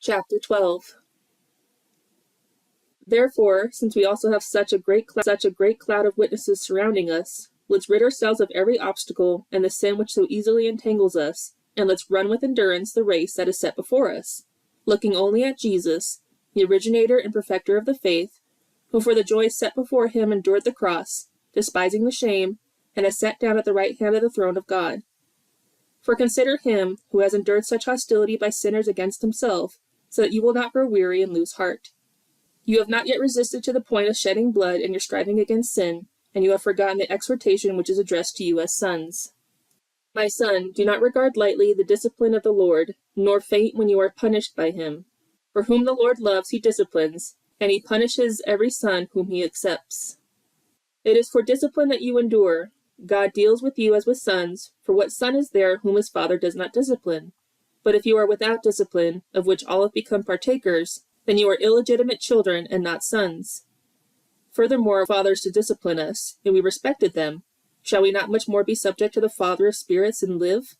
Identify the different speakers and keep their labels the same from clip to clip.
Speaker 1: Chapter 12. Therefore, since we also have such a great cloud of witnesses surrounding us, let's rid ourselves of every obstacle and the sin which so easily entangles us, and let's run with endurance the race that is set before us, looking only at Jesus, the originator and perfecter of the faith, who for the joy set before him endured the cross, despising the shame, and has sat down at the right hand of the throne of God. For consider him who has endured such hostility by sinners against himself, so that you will not grow weary and lose heart. You have not yet resisted to the point of shedding blood in your striving against sin, and you have forgotten the exhortation which is addressed to you as sons. My son, do not regard lightly the discipline of the Lord, nor faint when you are punished by him. For whom the Lord loves he disciplines, and he punishes every son whom he accepts. It is for discipline that you endure. God deals with you as with sons, for what son is there whom his father does not discipline? But if you are without discipline, of which all have become partakers, then you are illegitimate children and not sons. Furthermore, fathers to discipline us, and we respected them. Shall we not much more be subject to the Father of spirits and live?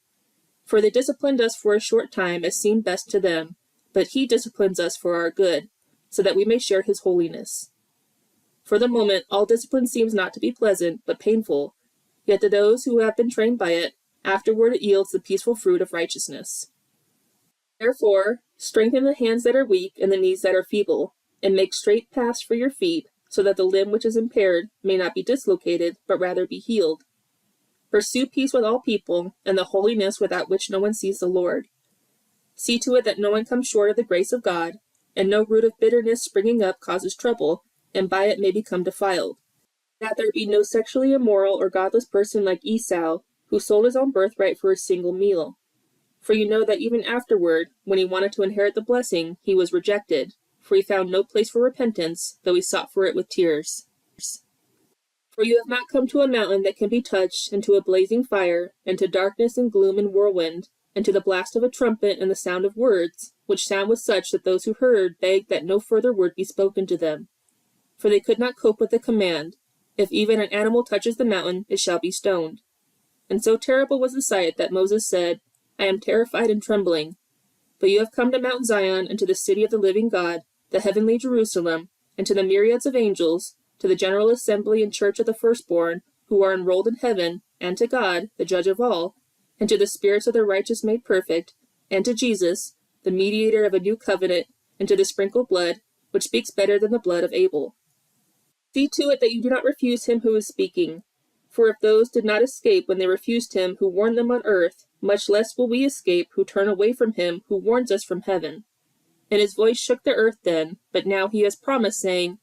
Speaker 1: For they disciplined us for a short time as seemed best to them, but he disciplines us for our good, so that we may share his holiness. For the moment, all discipline seems not to be pleasant, but painful, yet to those who have been trained by it, afterward it yields the peaceful fruit of righteousness. Therefore, strengthen the hands that are weak and the knees that are feeble, and make straight paths for your feet, so that the limb which is impaired may not be dislocated, but rather be healed. Pursue peace with all people, and the holiness without which no one sees the Lord. See to it that no one comes short of the grace of God, and no root of bitterness springing up causes trouble, and by it may become defiled. That there be no sexually immoral or godless person like Esau, who sold his own birthright for a single meal. For you know that even afterward, when he wanted to inherit the blessing, he was rejected, for he found no place for repentance, though he sought for it with tears. For you have not come to a mountain that can be touched, and to a blazing fire, and to darkness and gloom and whirlwind, and to the blast of a trumpet and the sound of words, which sound was such that those who heard begged that no further word be spoken to them. For they could not cope with the command, if even an animal touches the mountain, it shall be stoned. And so terrible was the sight that Moses said, I am terrified and trembling. But you have come to Mount Zion, and to the city of the living God, the heavenly Jerusalem, and to the myriads of angels, to the general assembly and church of the firstborn, who are enrolled in heaven, and to God, the judge of all, and to the spirits of the righteous made perfect, and to Jesus, the mediator of a new covenant, and to the sprinkled blood, which speaks better than the blood of Abel. See to it that you do not refuse him who is speaking. For if those did not escape when they refused him who warned them on earth, much less will we escape who turn away from him who warns us from heaven. And his voice shook the earth then, but now he has promised, saying,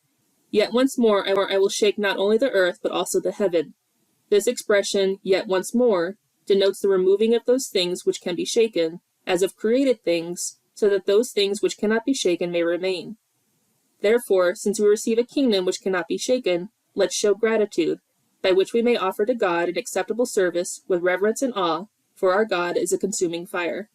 Speaker 1: Yet once more I will shake not only the earth, but also the heaven. This expression, yet once more, denotes the removing of those things which can be shaken, as of created things, so that those things which cannot be shaken may remain. Therefore, since we receive a kingdom which cannot be shaken, let's show gratitude, by which we may offer to God an acceptable service with reverence and awe, for our God is a consuming fire.